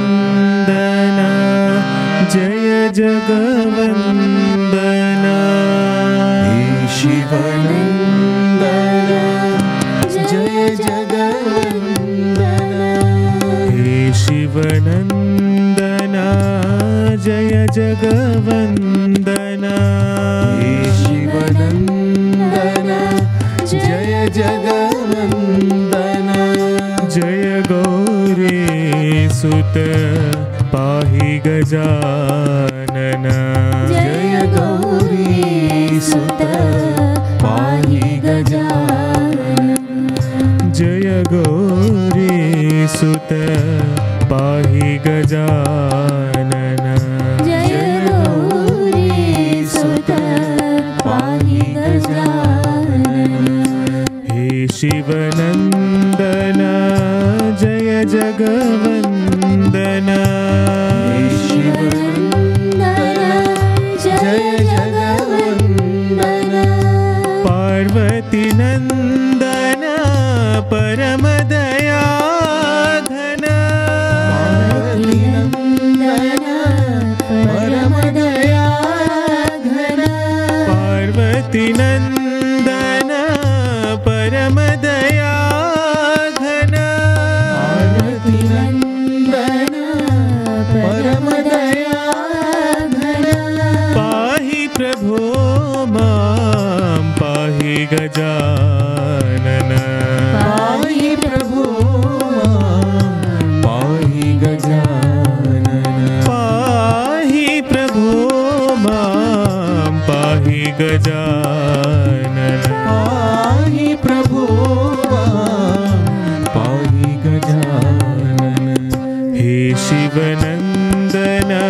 शिवनन्दना जय जगवन्दना हे शिवनन्दना जय जगवन्दना हे शिवनन्दना जय जगवन्दना हे शिवनन्दना जय जगवन्दना जय गौरी सुत पाहि गजानना जय गौरी सुत पाहि गजानना जय गौरी सुत पाहि गजानना जय गौरी सुत पाहि गजानना हे शिवनन्दना जय जगवन्दना हे शिवनन्दना जय जगवन्दना पार्वती नन्दना परम दयाघना पार्वती नन्दना परम दयाघना पार्वती नन्दना परम दयाघना पार्वती नन्दना परम दयाघना पाहि प्रभो मां पाहि गजानना पाहि प्रभो मां पाहि गजानना पाहि प्रभो मां पाहि गजानना पाहि प्रभो मां पाहि गजानना हे शिवनन्दना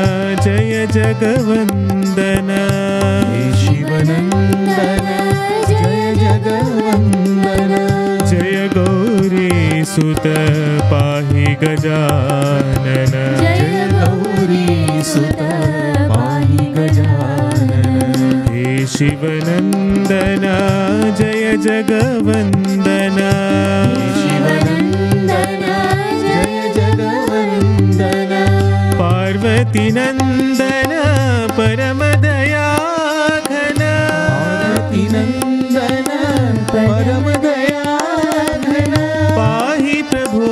जय जगवन्दना हे शिवनन्दना जय जगवन्दना जय गौरी सुत पाहि गजानना जय गौरी सुत पाहि गजानना हे शिवनन्दना जय जगवन्दना हे शिवनन्दना जय जगवन्दना पार्वती नन्दना परम दयाघना पार्वती नन्दना परम दयाघना पाहि प्रभो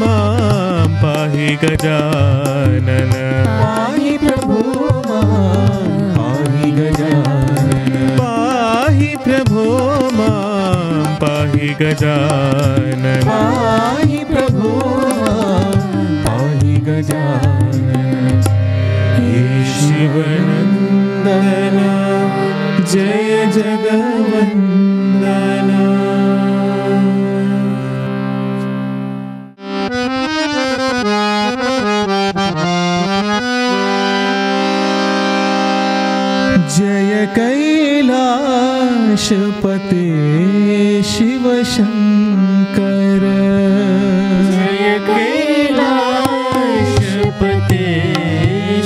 मां पाहि गजानना पाहि प्रभो मां पाहि गजानना पाहि प्रभो मां पाहि गजानना पाहि प्रभो मां पाहि गजानना हे शिवनन्दना जय जगवन्दना जय कैलाशपते शिव शंकर जय कैलाशपते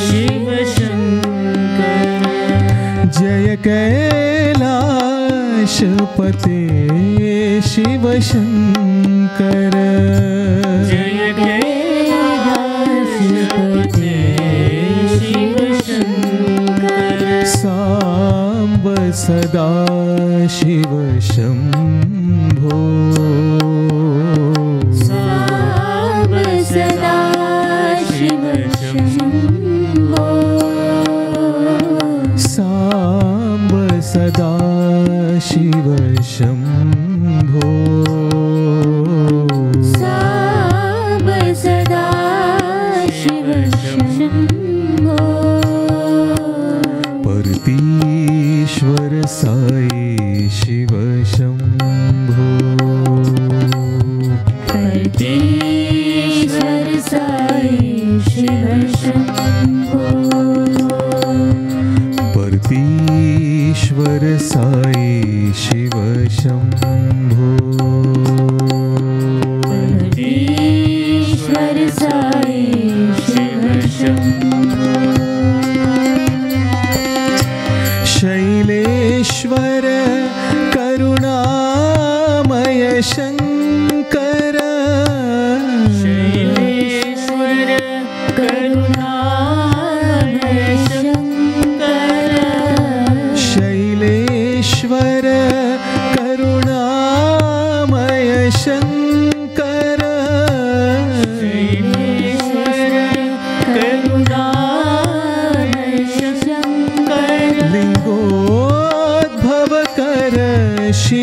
शिव शंकर जय कैलाशपते शिव शंकर जय कैलाशपते शिव शंकर सांब सदा शिव शंभो सांब सदा शिव शंभो सांब सदा शिव शंभो सांब सदा शिव शंभो परतीश्वर साई शिव शंभो परतीश्वर साई शिव शंभो परतीश्वर साई शिव शंभो परतीश्वर साई शिव शंभो शैलेश्वर करुणामय शंकर शैलेश्वर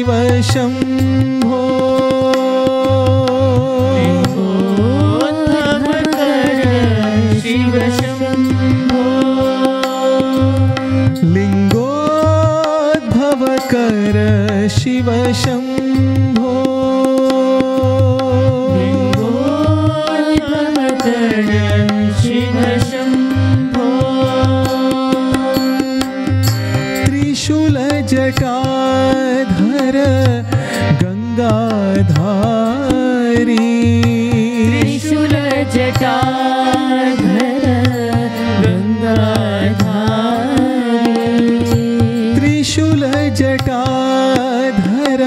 शिव शम्भो लिंगोद्भवकर शिव शम्भो त्रिशूलजटाधर गंगाधारी त्रिशूलजटाधर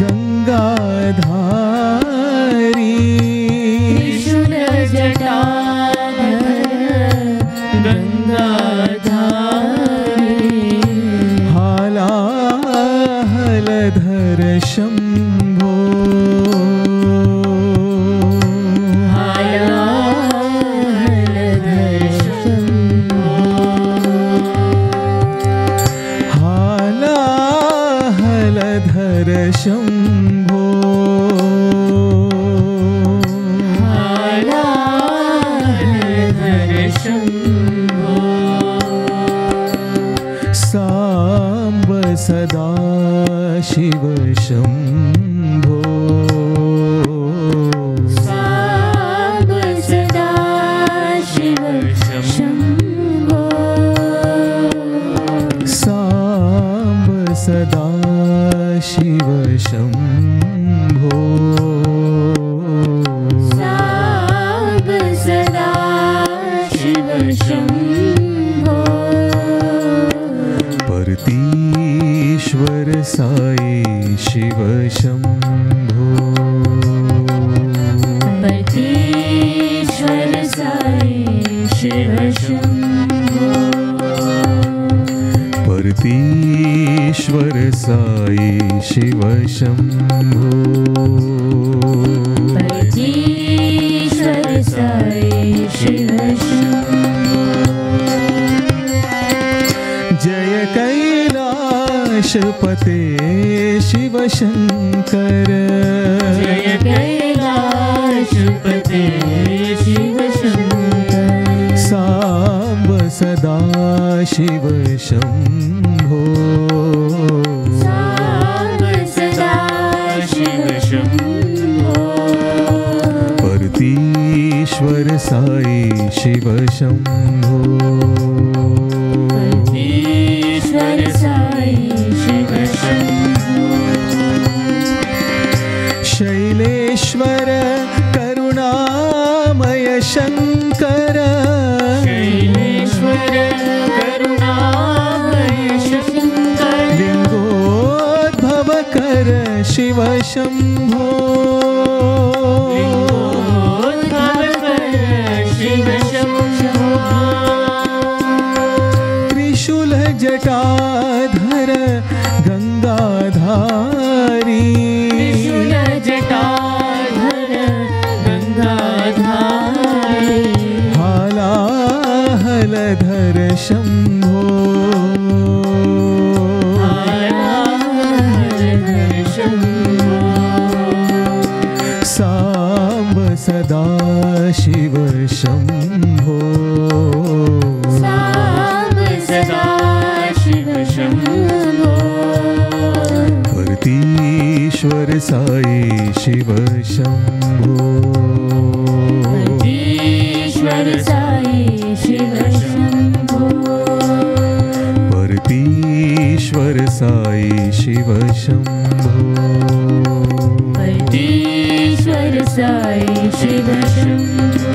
गंगाधारी हालाहलधर शम्भो हालाहलधर शम्भो सांब सदा शिव शम्भो सांब सदा शिव शम्भो परतीश्वर साई शिव शम्भो परतीश्वर साई शिव शम्भो जय कैलाशपते शिव शंकर जय कैलाशपते शिव शंकर सांब सदा शिव शंभो सांब सदा शिव शंभो परतीश्वर साई शिव शंभो ईश्वर साई शिव शंभो शैलेश्वर करुणामय शंकर शैलेश्वर करुणामय शंकर लिंगोद्भवकर शिव शंभो लिंगोद्भवकर शिव शंभो त्रिशूल जटाधर गंगाधारी त्रिशूल जटाधर गंगाधारी हालाहलधर शंभो हालाहलधर शंभो सांब सदा शिव शंभो सांब सदा शिव शंभो परतीश्वर साई शिव शंभो ईश्वर साई शिव शंभो परतीश्वर साई शिव शंभो ईश्वर साई शिव शंभो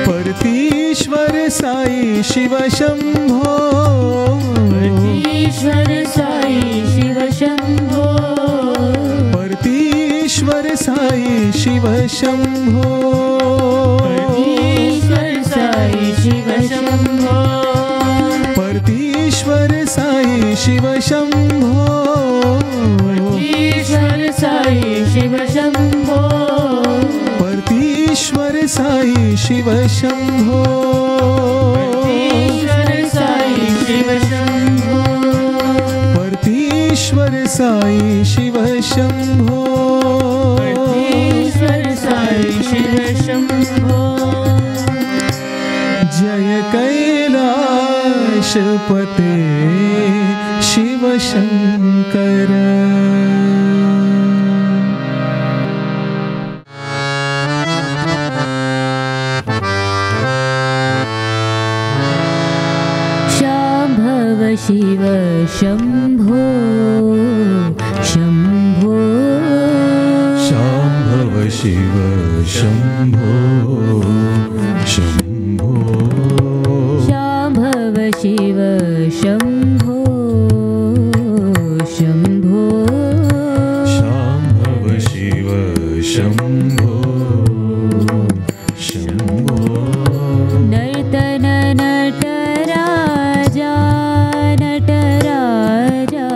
परतीश्वर साई शिव शंभो ईश्वर साई शिव शंभो परतीश्वर साई शिव शंभो ईश्वर साई शिव शंभो परतीश्वर साई शिव शंभो ईश्वर साई शिव शंभो परतीश्वर साई शिव शंभो ईश्वर साई शिव शंभो ईश्वर साई शिव शंभो ईश्वर साई शिव शंभो जय कैलाशपते शिव शंकर शाम्भव शिव शंभो शंभो शाम्भव शिव शंभो शंभो शाम्भव शिव शंभो शंभो शाम्भव शिव शंभो शंभो नर्तन नटराजा नटराजा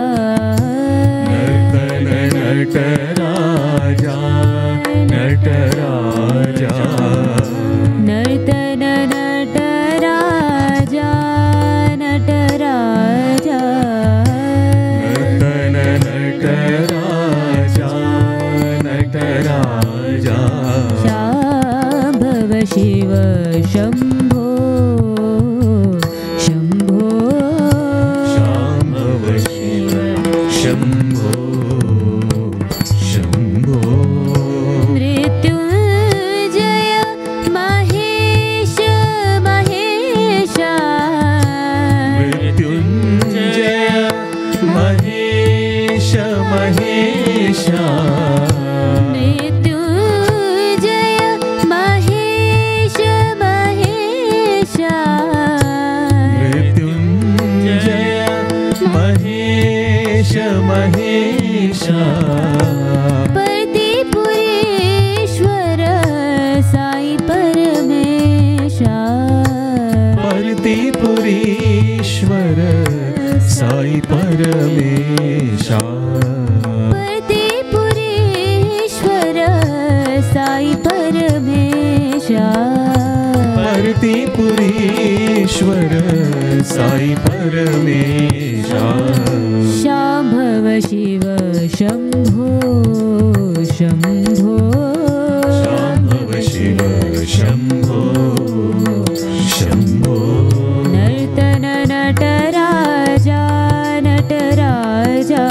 नर्तन नटराजा नटराजा नर्तन नटराजा नटराजा नर्तन नटराजा नटराजा शाम्भव शिव शंभो शंभो शाम्भव शिव शंभो शंभो मृत्युंजय महेश महेशा मृत्युंजय महेश महेशा मृत्युंजय महेश महेशा मृत्युंजय महेश महेशा परतिपुरेश्वर साई परमेशा परतिपुरीश्वर साई परमेशा परतिपुरेश्वर साई परमेशा परतिपुरीश्वर साई परमेशा शाम्भव शिव शंभो शंभो शाम्भव शिव शंभो शंभो नर्तन नटराजा नटराजा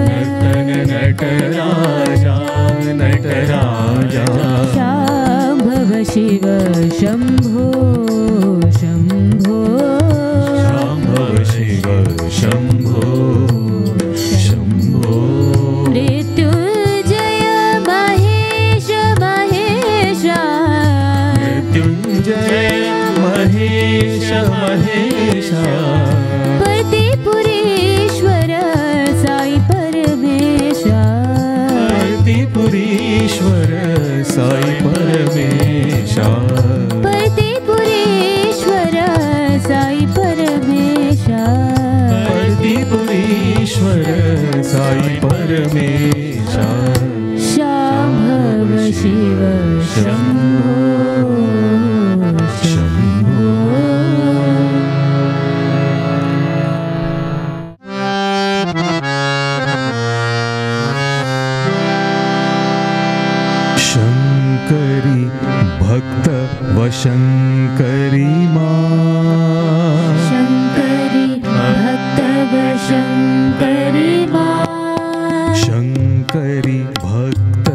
नर्तन नटराजा नटराजा शाम्भव शिव शंभो शंभो शाम्भव शिव शंभो शंभो मृत्युंजय महेश महेशा मृत्युंजय महेश महेशा परतिपुरेश्वर साई परमेशा परतिपुरीश्वर साई परमेशा परतिपुरेश्वर साई परमेशा परतिपुरीश्वर साई परमेशा शाम्भव शिव शंभो शंभो शंकरी भक्त वशंकरी माँ शंकरी भक्त शंकरी माँ शंकरी भक्त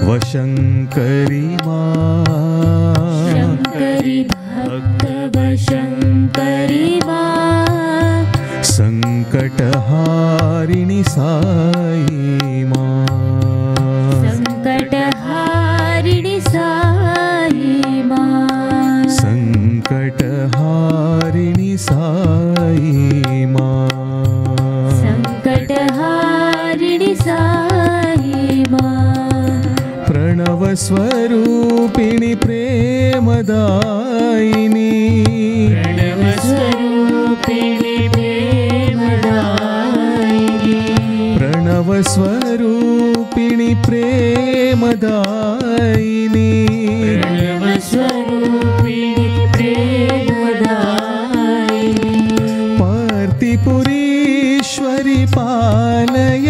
वशंकरी माँ शंकरी भक्त शंकरी माँ संकटहारिणि साई माँ संकटहारिणि साई माँ संकटहारिणि साई माँ संकटहारिणि साई माँ प्रणव स्वरूपिणि प्रेमदायिनी प्रणव स्वरूपिणि प्रेमदायिनी प्रणव स्वरूपिणि प्रेमदायिनी प्रणव स्वरूपिणि प्रेमदायिनी पार्थिपुरीश्वरि पालय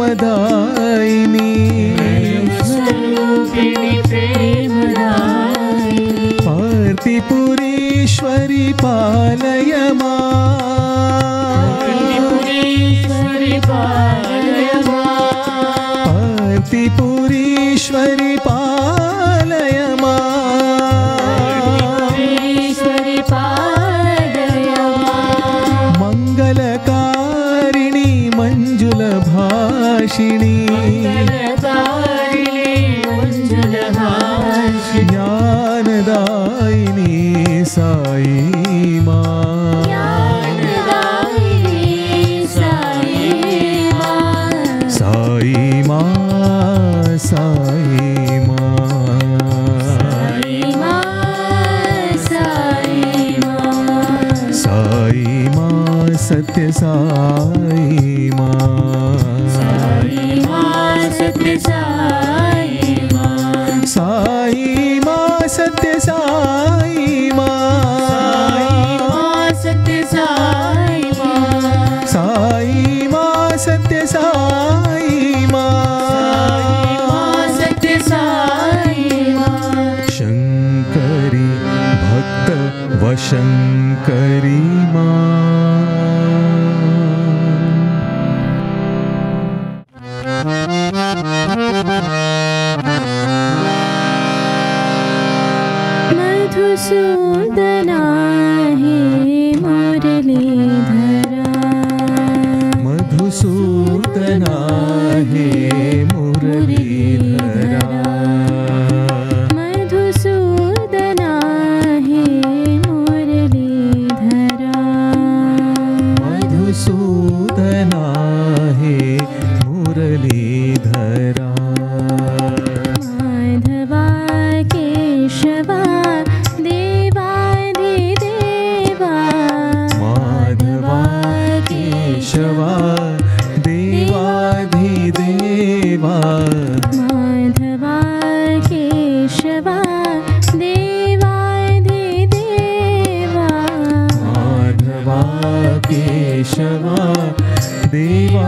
प्रेमदायिनी स्वरूपिणी प्रेमदायिनी पार्थिपुरीश्वरी पालय मां पार्थिपुरीश्वरी पालय मां पार्थिपुरीश्वरी पालय मां पार्थिपुरीश्वरी पालय मां मंगलकारिणी मंजुलभाषिणी मंगलकारिणी मंजुलभाषिणी ज्ञानदायिनी साई मां ज्ञानदायिनी साई मां साई मां साई मां साई मां साई मां साई मां सत्य साई मां साई मां सत्य साई मां साई मां सत्य साई मां सत्य साई मां साई मां सत्य साई मां सत्य साई मां शंकरी भक्त वशंकरी मां मधुसूदना हे मुरलीधरा मधुसूदना हे मुरलीधरा मधुसूदना हे मुरलीधरा मधुसूदना हे मुरलीधरा माधवा केशवा देवाधिदेवा माधवा केशवा देवाधिदेवा माधवा केशवा देवाधिदेवा माधवा केशवा देवाधिदेवा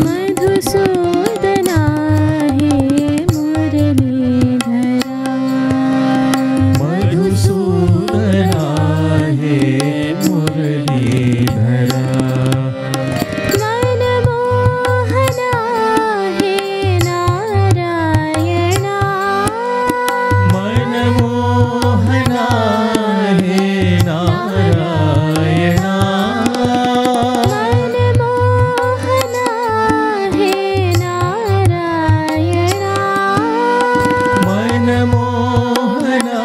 मधुसूदना हे मुरलीधरा मधुसूदना हे मुरलीधरा मनमोहना हे नारायणा मनमोहना हे नारायणा मनमोहना हे नारायणा मनमोहना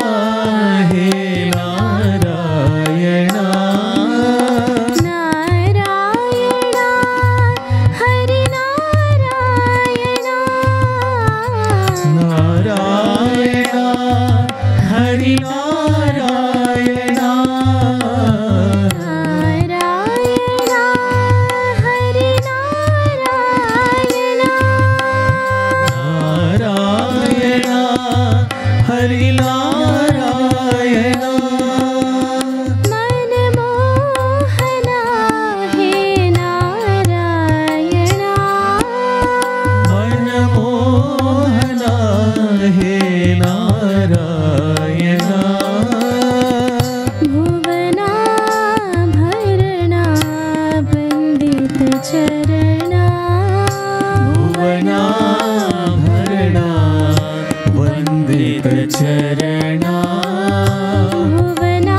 हे नारायणा नारायणा हरिनारायणा नारायणा हरिनारायणा नारायणा हरिनारायणा नारायणा हरिनारायणा मनमोहना हे नारायणा मनमोहना हे नारायणा भुवना भरणा वन्दित चरणा भुवना भरणा वन्दित चरणा भुवना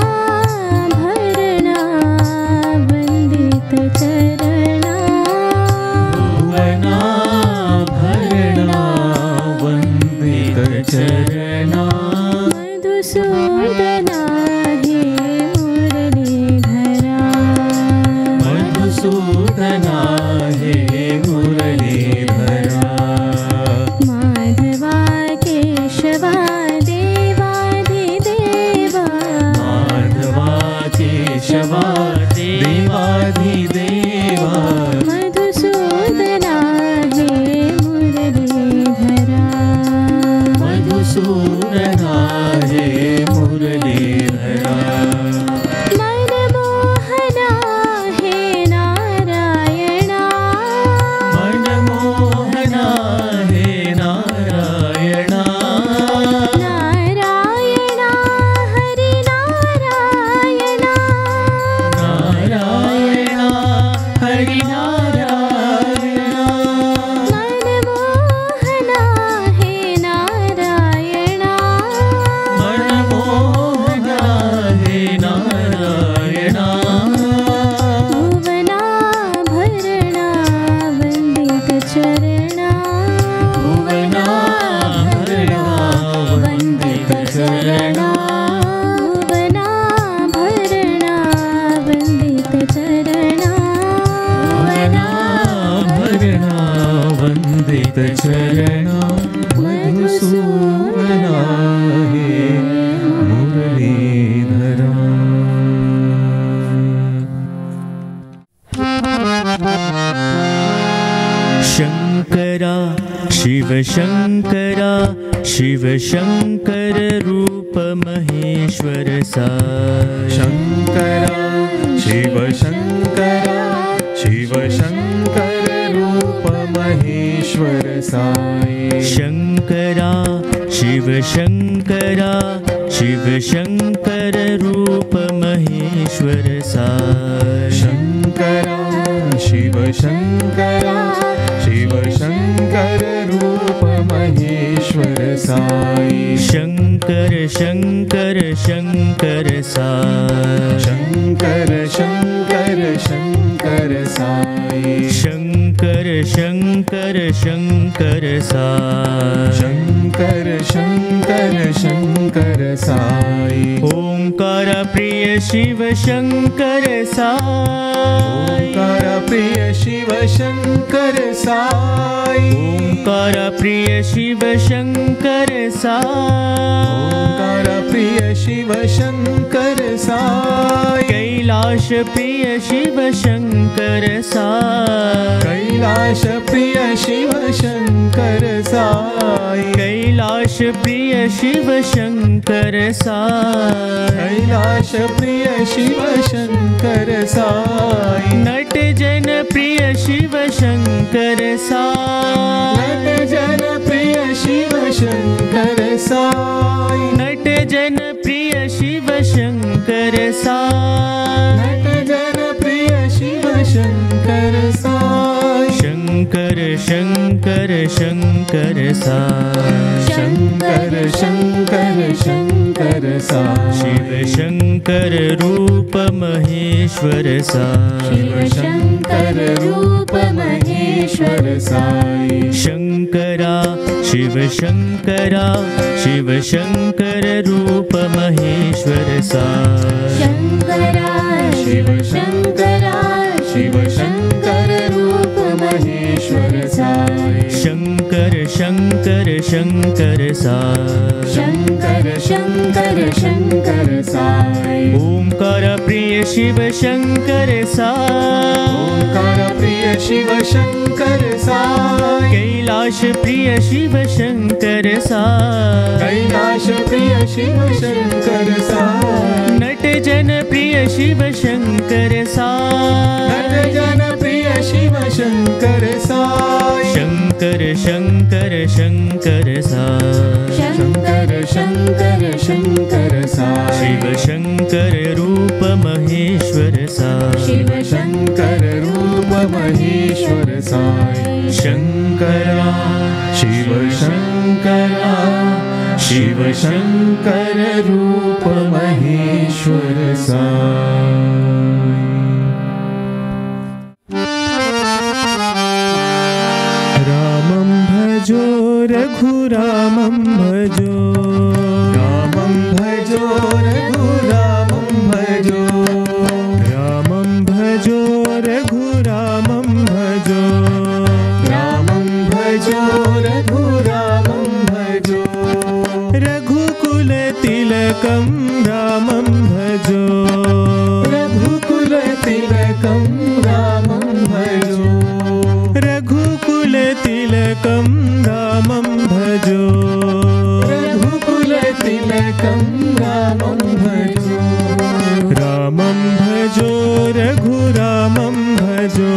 भरणा वन्दित चरणा भुवना भरणा वन्दित चरणा मधुसूदना हे मुरलीधरा मधुसूदना हे मुरलीधरा माधवा केशवा देवाधिदेवा माधवा केशवा देवाधिदेवा मधुसूदना हे मुरलीधरा मधुसूदना हे मुरलीधरा मनमोहना हे नारायणा वंदित चरणा मधुसूदना हे मुरलीधरा। शंकरा शिव शंकरा शिव शंकर रूप महेश्वर साई। शंकरा शिव शंकरा शिव शंकर रूप महेश्वर साई। शंकरा शिव शंकरा शिव शंकर रूप महेश्वर साई। शंकरा शिव शंकरा शिव शंकर रूप महेश्वर साई। शंकर शंकर शंकर साई। शंकर शंकर शंकर साई। शंकर शंकर शंकर साई। शंकर शंकर शंकर साई। ओंकार प्रिय शिव शंकर साई। ओंकार प्रिय शिव शंकर साई। ओंकार प्रिय शिव शंकर साई। ओंकार प्रिय शिव शंकर साई। कैलाश प्रिय शिव शंकर साई। कैलाश प्रिय शिव शंकर साई। कैलाश प्रिय शिव शंकर साई। कैलाश प्रिय शिव शंकर साई। नट जन प्रिय शिव शंकर साई। नट जन प्रिय शिव शंकर साई। नट जन प्रिय शिव शंकर साई। नट जन प्रिय शिव शंकर साई। शंकर शंकर शंकर साई। शंकर शंकर शंकर साई। शिव शंकर रूप महेश्वर साई। शिव शंकर रूप महेश्वर साई। शंकरा शिव शंकरा शिव शंकर रूप महेश्वर साई। शंकरा शिव शंकरा शिव शंकर रूप महेश्वर साई। शंकर शंकर शंकर साई। शंकर शंकर शंकर साई। ओंकार प्रिय शिव शंकर साई। ओंकार प्रिय शिव शंकर साई। कैलाश प्रिय शिव शंकर साई। कैलाश प्रिय शिव शंकर साई। नट जन प्रिय शिव शंकर साई। नट जन प्रिय शिव शंकर साई। शंकर शंकर शंकर साई। शंकर शंकर शंकर साई। शिव शंकर रूप महेश्वर साई। शिव शंकर रूप महेश्वर साई। शंकरा शिव शंकरा शिव शंकर रूप महेश्वर साई। रामं भजो रघुरामं भजो। रामं भजो रघुरामं भजो। रामं भजो रघुरामं भजो। रामं भजो रघुरामं भजो। रघुकुल तिलकं रामं भजो। रघुकुल तिलकं रामं भजो। रघुकुल तिलकं रामं भजो। रघुकुल तिलकं रामं भजो। रामं भजो रघुरामं भजो।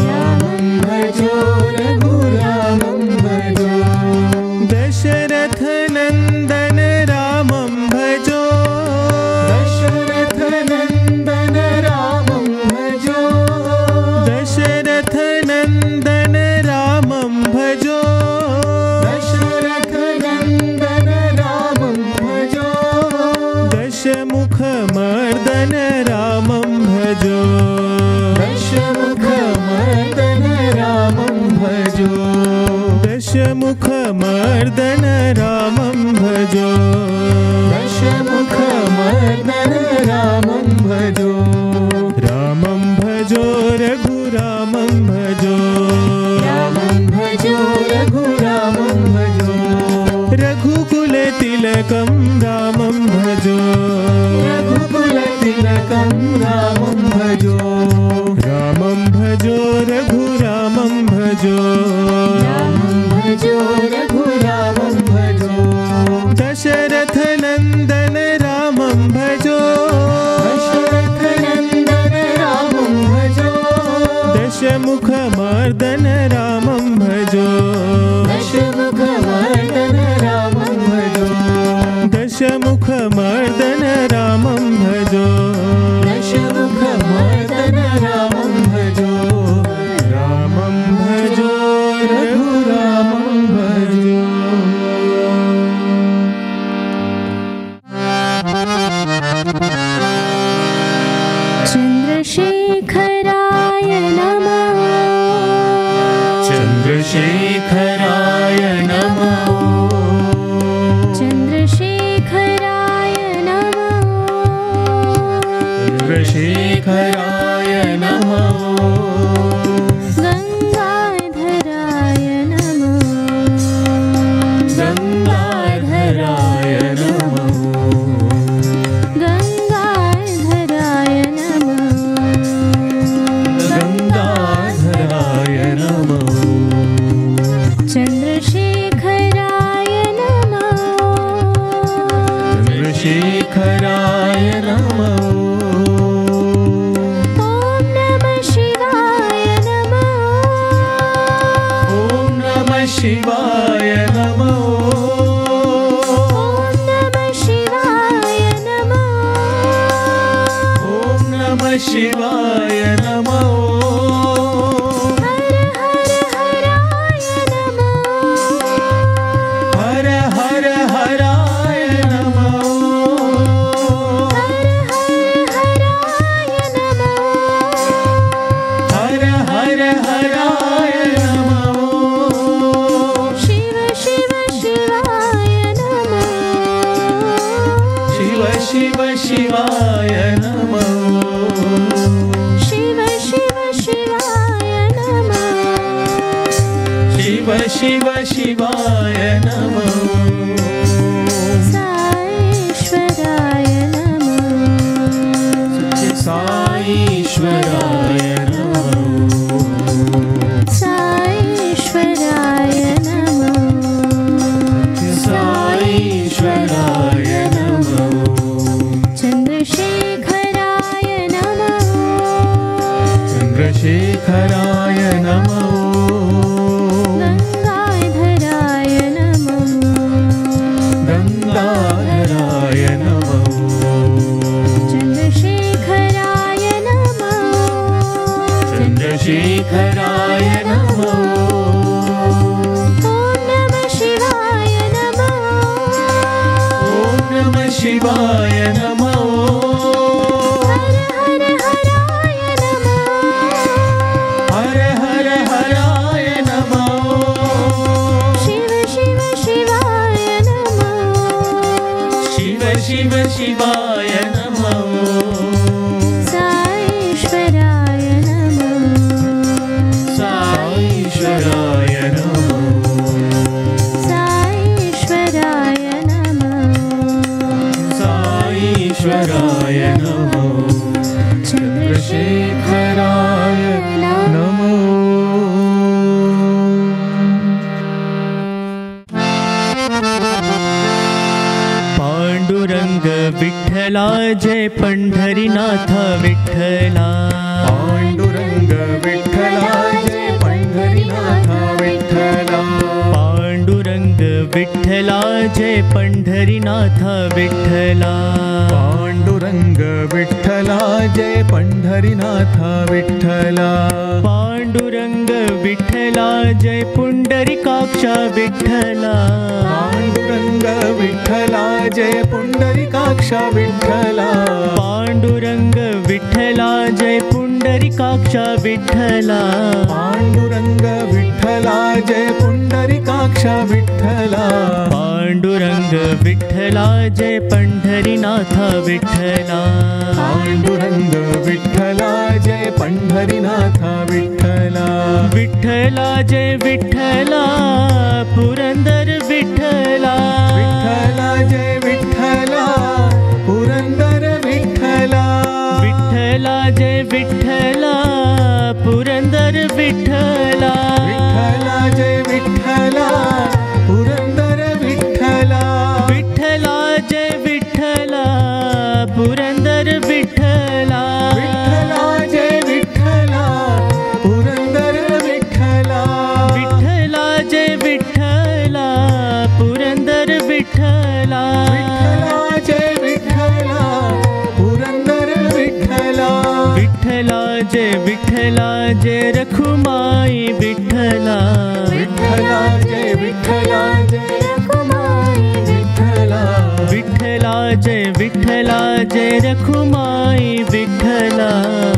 रामं भजो रघुरामं भजो। दशरथ नंदन रामं भजो। दशरथ नंदन रामं भजो। दशरथ नंदन रामं भजो। दशरथ नंदन रामं भजो। दशमुख मर्दन रामं भजो। दशमुख मर्दन रामं भजो। दशमुख मर्दन रामं भजो। दशमुख मर्दन रामं भजो। रामं भजो रघुरामं भजो। रामं रामं भजो रघुरामं भजो दशरथ नंदन रामं भजो दशरथ नंदन रामं भजो दशमुख मर्दन रामं भजो दशमुख मर्दन रामं भजो दशमुख मर्दन रामं भजो दशमुख मर्दन रामं भजो रामं भजो रघुरामं भजो चन्द्रशेखराय नमः चन्द्रशेखराय नमः चन्द्रशेखराय नमः चन्द्रशेखराय नमः गङ्गाधराय नमः गङ्गाधराय नमः गङ्गाधराय नमः गङ्गाधराय नमः चन्द्रशेखराय नमः चन्द्रशेखराय नमः ॐ नमः शिवाय नमः ॐ नमः शिवाय नमः ॐ नमः शिवाय नमः ॐ नमः शिवाय नमः हर हर हराय नमः हर हर हराय नमः शिव शिव शिवाय नमः शिव शिव शिवाय नमः शिव शिव शिवाय नमः शिव शिव शिवाय नमः साईश्वराय नमः साईश्वराय नमः साईश्वराय नमः साईश्वराय नमः चन्द्रशेखराय नमः चन्द्रशेखराय नमः गङ्गाधराय नमः गङ्गाधराय नमः चन्द्रशेखराय नमः चन्द्रशेखराय नमः ॐ नमः शिवाय नमः ॐ नमः शिवाय नमः हर हर हराय नमः हर हर हराय नमः शिव शिव शिवाय नमः शिव शिव शिवाय नमः साईश्वराय नमः साईश्वराय नमः साईश्वराय नमः साईश्वराय नमः चन्द्रशेखराय नमः पांडुरंग विठ्ठला जय पंढरीनाथ विठ्ठला पांडुरंग विठ्ठला जय पंढरीनाथ विठ्ठला पांडुरंग विठ्ठला जय पंढरीनाथ विठ्ठला पांडुरंग विठ्ठला जय पंढरीनाथ विठ्ठला पांडुरंग विठ्ठला जय पुंडरीकाक्षा विठ्ठला पांडुरंग विठ्ठला जय पुंडरीकाक्षा विठ्ठला पांडुरंग विठ्ठला जय पुंडरीकाक्षा विठ्ठला पांडुरंग विठ्ठला जय पुंडरीकाक्षा विठ्ठला पांडुरंग विठ्ठला जय पंढरीनाथ विठ्ठला पांडुरंग विठ्ठला जय पंढरीनाथ विठ्ठला विठ्ठला जय विठ्ठला पुरंदर विठ्ठला विठ्ठला जय विठ्ठला पुरंदर विठ्ठला विठ्ठला विठ्ठला जय विठ्ठला पुरंदर विठ्ठला विठ्ठला जय विठ्ठला पुरंदर विठ्ठला विठ्ठला जय विठ्ठला पुरंदर विठ्ठला विठ्ठला जय विठ्ठला पुरंदर विठ्ठला विठ्ठला जय विठ्ठला पुरंदर विठ्ठला विठ्ठला जय विठ्ठला पुरंदर विठ्ठला विठ्ठला जय विठ्ठला जय रखुमाई विठ्ठला विठ्ठला जय विठ्ठला जय रखुमाई विठ्ठला विठ्ठला जय विठ्ठला जय रखुमाई विठ्ठला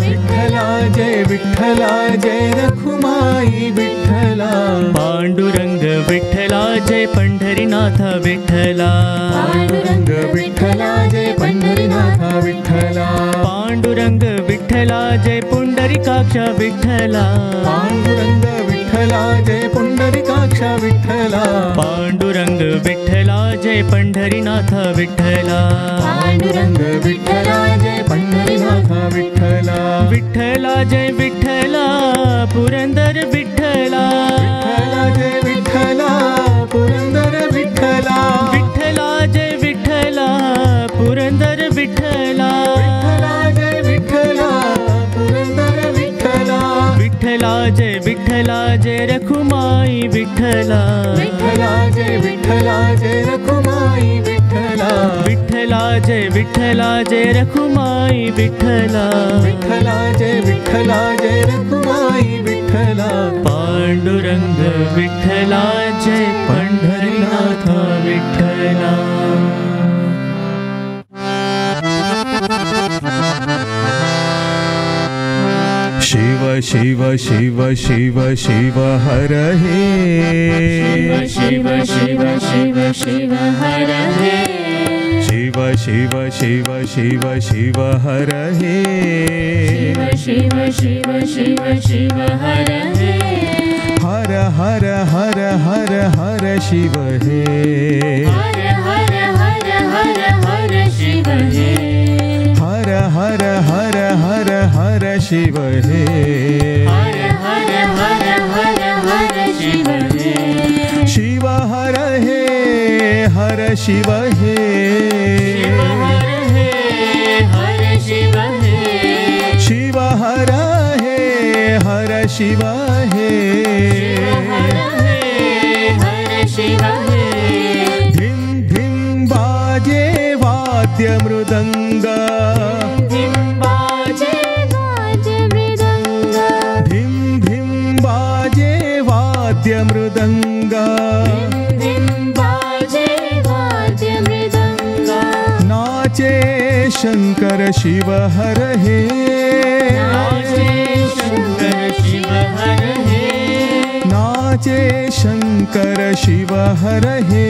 विठ्ठला जय विठ्ठला जय रखुमाई विठ्ठला पांडुरंग विठ्ठला जय पंढरीनाथ विठ्ठला पांडुरंग विठ्ठला जय पंढरीनाथ विठ्ठला पांडुरंग विठ्ठला जय पुंडरीकाक्ष विठ्ठला पांडुरंग विठ्ठला जय पुंडरीकाक्ष विठ्ठला पांडुरंग विठ्ठला जय पंढरीनाथ विठ्ठला पांडुरंग विठ्ठला जय पंढरीनाथ विठ्ठला विठ्ठला जय विठ्ठला पुरंदर विठ्ठला विठ्ठला जय विठ्ठला पुरंदर विठ्ठला विठ्ठला जय विठ्ठला पुरंदर विठ्ठला विठ्ठला जय विठ्ठला पुरंदर विठ्ठला विठ्ठला जय विठ्ठला जय रखुमाई विठ्ठला विठ्ठला जय विठ्ठला जय रखुमाई विठ्ठला विठ्ठला जय विठ्ठला जय रखुमाई विठ्ठला विठ्ठला जय विठ्ठला जय रखुमाई विठ्ठला पांडुरंग विठ्ठला जय पंढरीनाथ विठ्ठला शिव शिव शिव शिव शिव हर हे शिव शिव शिव शिव हर हे शिव शिव शिव शिव शिव हर हे शिव शिव शिव शिव हर हे हर हर हर हर हर शिव हे हर हर हर हर हर शिव हे हर हर हर हर हर शिव हे हर हर हर हर हर शिव हे शिव हर हे हर शिव हे शिव हर हे हर शिव हे शिव हर हे हर शिव हे हर हे हर शिव हे धिम धिम बाजे वाद्य मृदंग धिम बाजे वाद्य मृदंग धिम धिम बाजे वाद्य मृदंग धिम बाजे वाद्य मृदंग नाचे शंकर शिव हर हे नाचे शंकर शिव हर हे नाचे शंकर शिव हर हे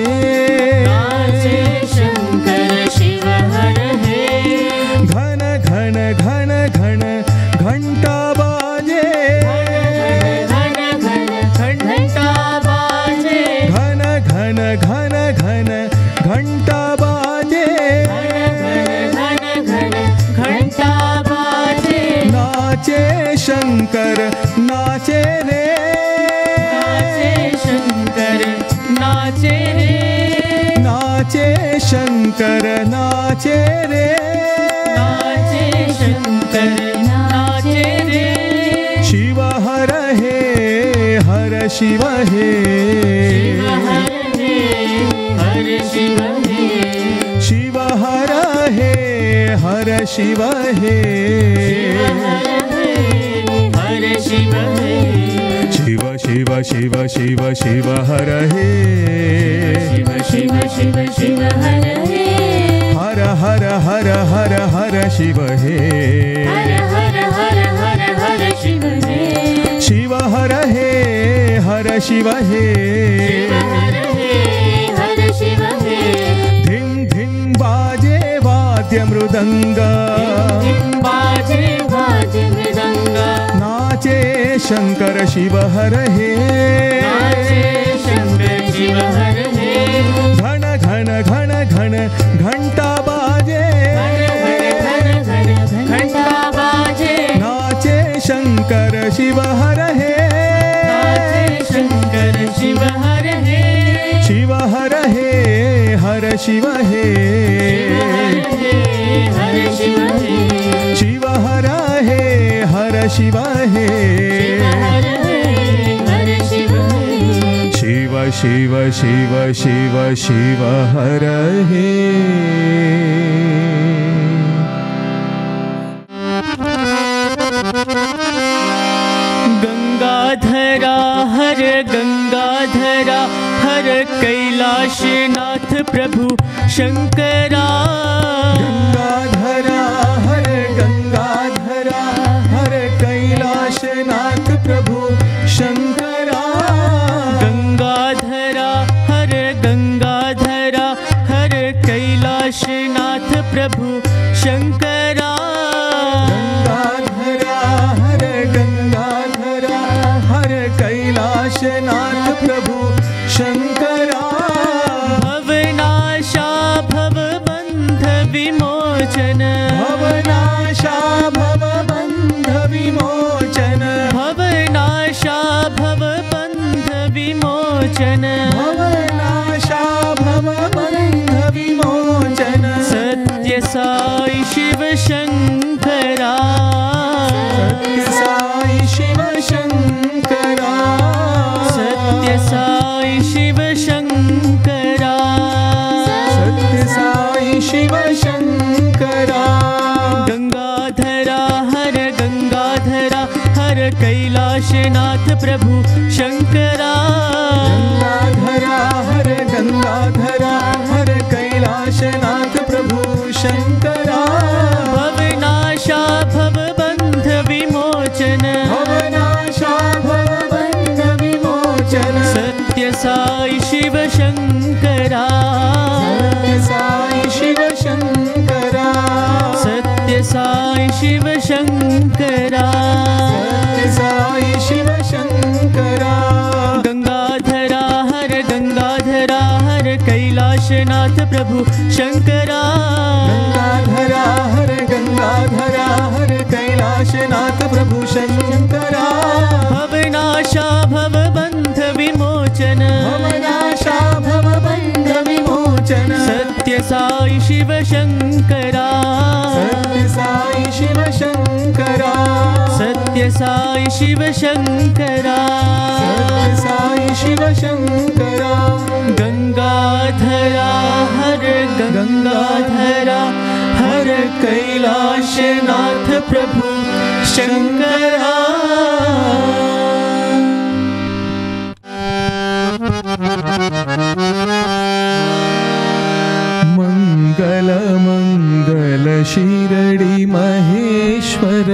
नाचे शंकर शिव हर हे घन घन घन घन घंटा बाजे घन घन घंटा बाजे घन घन घन घन घंटा बाजे घन घन घंटा बाजे नाचे शंकर नाचे रे नाचे शंकर नाचे रे नाचे शंकर नाचे रे नाचे शंकर नाचे रे शिव हर हे हर शिव हे शिव हर हे हर शिव हे शिव हर हे हर शिव हे हर हे हर शिव हे शिव शिव शिव शिव शिव हर हे शिव शिव शिव शिव हर हे हर हर हर हर हर शिव हे हर हर हर हर हर शिव हे शिव हर हे हर शिव हे हर हे हर शिव हे धिम धिम बाजे वाद्य मृदंग धिम बाजे वाद्य मृदंग नाचे शंकर शिव हर हे नाचे शंकर शिव हर हे घन घन घन घन घंटा बाजे घन घन घन घन घंटा बाजे शिव हे हर शिव हे शिव हर हे हर शिव हे हर शिव हे शिव शिव शिव शिव शिव हर हे गंगाधरा हर गंगाधरा हर कैलाशनाथ प्रभु शंकरा गंगाधरा हर गंगाधरा हर कैलाशनाथ प्रभु शंकरा गंगाधरा हर गंगाधरा हर कैलाशनाथ प्रभु शंकरा गंगाधरा हर गंगाधरा हर कैलाशनाथ प्रभु शंकरा भवनाशा भवबंध विमोचन भवनाशा भवबंध विमोचन भवनाशा भवबंध विमोचन भवनाशा भवबंध विमोचन सत्य साई शिव शंकरा सत्य साई शिव शंकरा सत्य साई शिव शंकरा सत्य साई शिव शंकरा गंगाधरा हर कैलाशनाथ प्रभु शंकरा गंगाधरा हर कैलाशनाथ प्रभु शंकरा भवनाशा भवबंध विमोचन भवनाशा भवबंध विमोचन सत्य साई शिव शंकरा सत्य साई शिव शंकरा सत्य साई शिव शंकरा सत्य साई शिव शंकरा गंगाधरा हर कैलाशनाथ प्रभु शंकरा गंगाधरा हर कैलाशनाथ प्रभु शंकरा भवनाशा भवबंध विमोचन भवनाशा भवबंध विमोचन सत्य साई शिव शंकरा सत्य साई शिव शंकरा सत्य साई शिव शंकरा सत्य साई शिव शंकरा गंगाधरा हर कैलाशनाथ प्रभु शंकरा मंगल मंगल शिरडी महेश्वर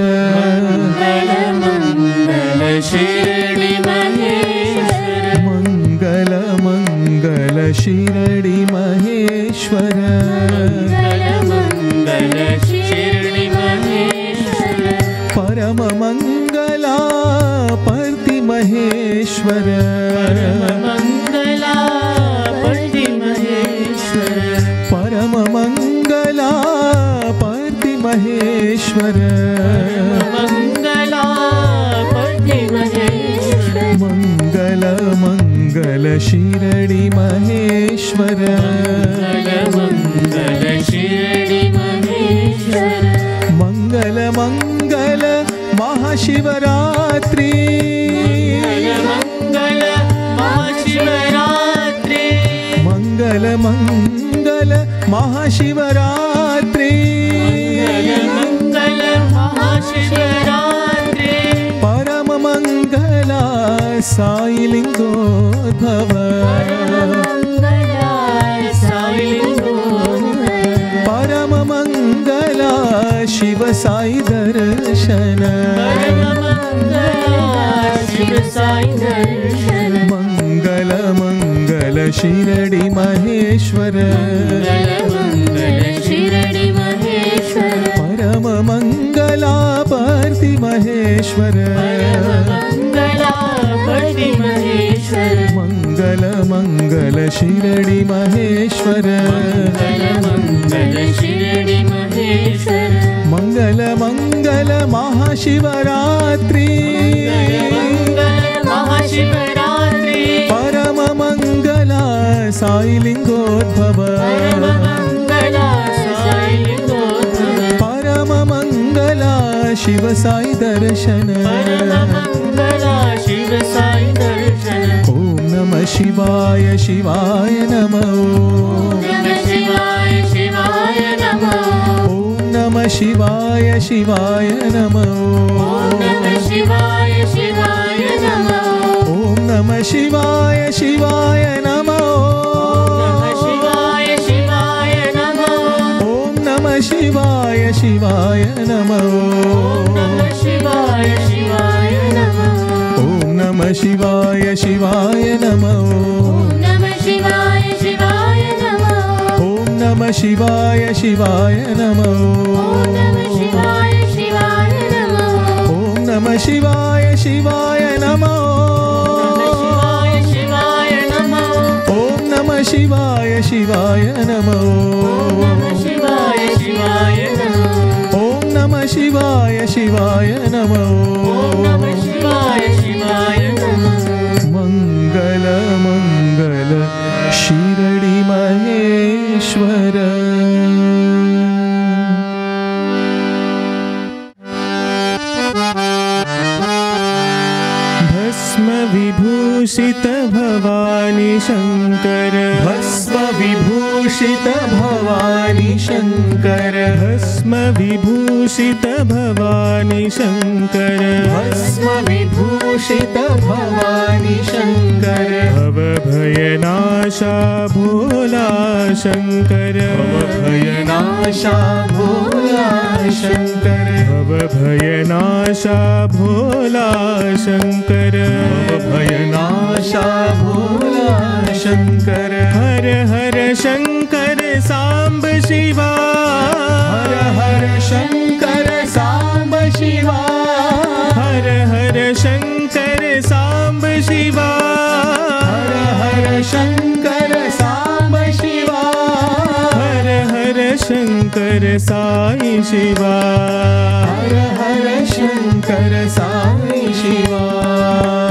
मंगल शिरडी महेश्वर मंगल मंगल शिरडी महेश्वर मंगल शिरडी महेश्वर परम मंगला परति महेश्वर मंगला पति महेश्वर परम मंगला परति महेश्वर मंगला पति महेश्वर मंगल मंगल शिरडी महेश्वर मंगल शिरडी महेश्वर मंगल मंगल महाशिवरात्रि मंगल महाशिवरात्रि मंगल मंगल महाशिवरात्रि मंगल महाशिवरात्रि परम मंगला साई लिंगोद्भव परम मंगला शिव साई दर्शन शिव साई दर्शन मंगल मंगल शिरडी महेश्वर मंगल शिरडी महेश्वर परम मंगला परति महेश्वर मंगला पति महेश्वर मंगल मंगल शिरडी महेश्वर मंगल शिरडी महेश्वर मंगल मंगल महाशिवरात्रि मंगल महाशिवरात्रि परम मंगला साई लिंगोद्भव परममङ्गला साई लिंगोद्भव परम मंगला शिव साई दर्शन परममङ्गला शिव साई दर्शन ओम नमः शिवाय शिवाय नमः नमः शिवाय शिवाय नमः ओम नमः शिवाय शिवाय नमः नमः शिवाय शिवाय नमः ओम नमः शिवाय शिवाय नमः नमः शिवाय शिवाय नमः ओम नमः शिवाय शिवाय नमः नमः शिवाय शिवाय नमः ओम नमः शिवाय शिवाय नमः नमः शिवाय शिवाय नमः ओम नमः शिवाय शिवाय नमः नमः शिवाय शिवाय नमः ओम नमः शिवाय शिवाय नमः शिवाय शिवाय नमः ओम नमः शिवाय शिवाय नमः शिवाय शिवाय नमः ओम नमः शिवाय शिवाय नमः नमः शिवाय शिवाय नमः मंगल मंगल शिरडी महेश्वर भस्म विभूषित भवानी शंकर भस्म विभूषित भवानी शंकर भस्म विभूषित भवानी शंकर भस्म विभूषित भवानी शंकर भव भयनाशा भोला शंकर भव भयनाशा भोला शंकर भव भयनाशा भोला शंकर भव भयनाशा भोला शंकर हर हर शंकर सांब शिवा हर हर शंकर सांब शिवा हर हर शंकर सांब शिवा हर हर शंकर सांब शिवा हर हर शंकर साई शिवा हर हर शंकर साई शिवा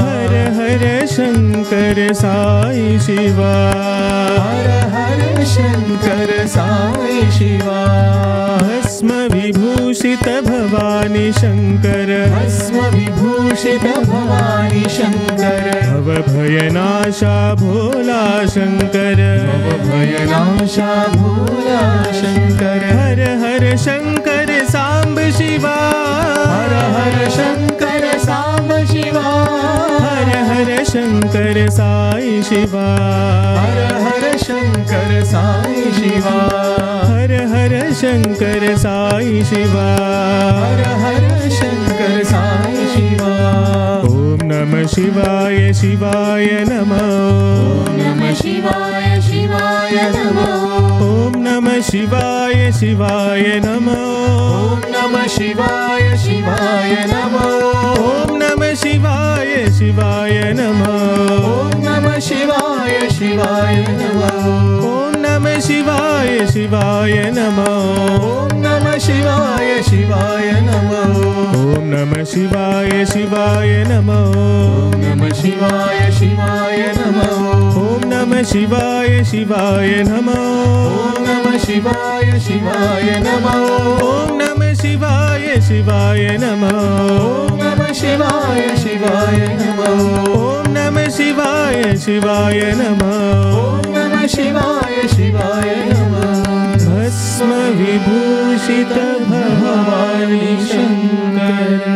हर हर शंकर साई शिवा हर हर शंकर साई शिवा भस्म विभूषित भवानी शंकर भस्म विभूषित भवानी शंकर भव भयनाशा भोला शंकर भव भयनाशा भोला शंकर हर हर शंकर सांब शिवा हर हर शंकर सांब शिवा हर हर शंकर साई शिवा हर हर शंकर साई शिवा हर हर शंकर साई शिवा हर हर शंकर साई शिवा ओम नमः शिवाय शिवाय नमः ओम नमः शिवाय शिवाय नमः ओम नमः शिवाय शिवाय नमः ओम नमः शिवाय शिवाय नमः ओम नमः शिवाय शिवाय नमः ओम नमः शिवाय शिवाय नमः ओम नमः शिवाय शिवाय नमः ओम नमः शिवाय शिवाय नमः ओम नमः शिवाय शिवाय नमः ओम नमः शिवाय शिवाय नमः ओम नमः शिवाय शिवाय नमः ओम नमः शिवाय शिवाय नमः ओम नमः शिवाय शिवाय नमः ओम नमः शिवाय शिवाय नमः ओम नमः शिवाय शिवाय नमः ओम नमः शिवाय शिवाय नमः भस्म विभूषित भवानी शंकर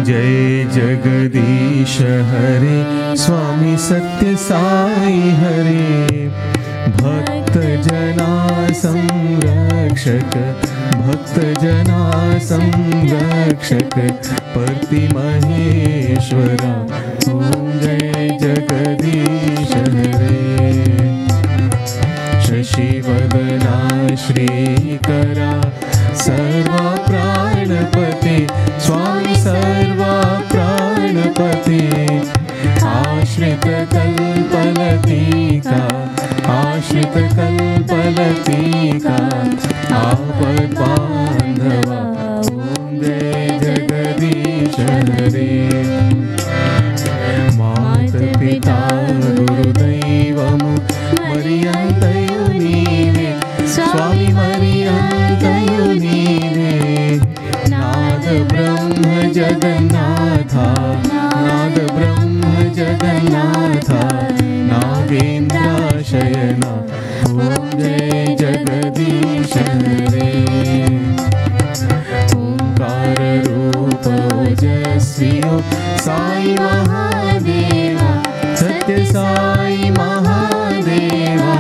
जय जगदीश हरे स्वामी सत्य साई हरे भक्त जना संरक्षक भक्त जना संरक्षक परति महेश्वरा ओम जय जगदीश हरे शशिवदना श्रीकरा सर्वा प्राणपते स्वामी सर्वा प्राणपते आश्रित कल्पलतिका आश्रित कल्पलतिका आपद बांधवा ओम जय जगदीश ब्रह्म जगन्नाथा नाद ब्रह्म जगन्नाथा नागेन्द्राशयना ॐ जय जगदीश हरे ओंकार रूप ओजस्वियो साई महादेवा सत्य साई महादेवा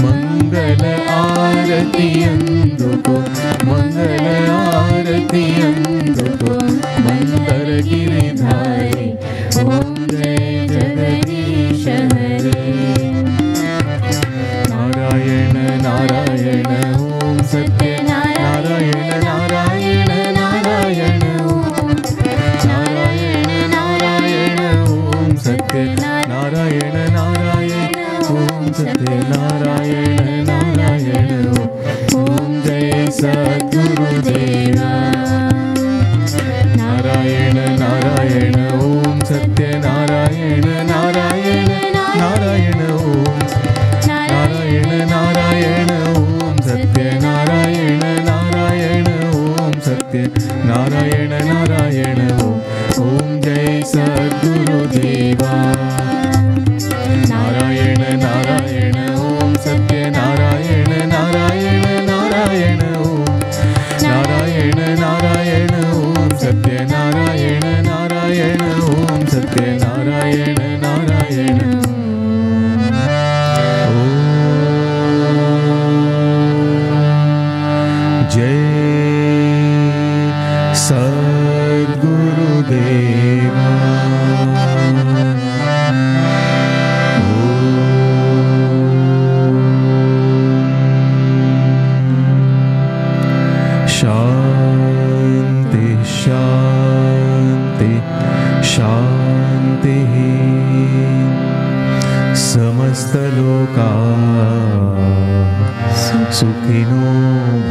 मंगल आरती अंदुको मंगल आरती अंदुको मंदर गिरिधारी ओम जय जगदीश हरे नारायण नारायण ओम सत्य नारायण नारायण नारायण ओम नारायण नारायण ओम सत्य नारायण नारायण ओम सत्य नारायण नारायण ओम जय सद्गुरुदेवा नारायण नारायण ओम सत्य नारायण नारायण नारायण ओम नारायण नारायण ओम सत्य नारायण नारायण ओम सत्य नारायण नारायण ओम जय सद्गुरुदेवा नारायण नारायण ओम सत्य नारायण नारायण नारायण ओम नारायण नारायण ओम सत्य नारायण नारायण ओम सत्य नारायण नारायण जय सद्गुरुदेवा शांति शांति शांति समस्त लोका सुखिनो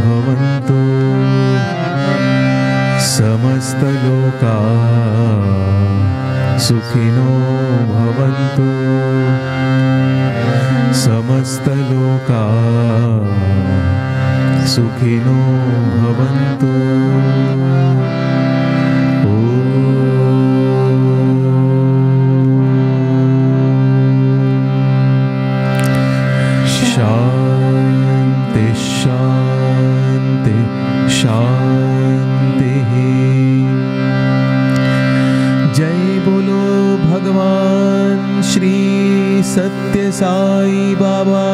भवन्तु समस्त लोका सुखिनो भवन्तु समस्त लोका सुखिनो भवन्तु शांति शांति शांति जय बोलो भगवान श्री सत्य साई बाबा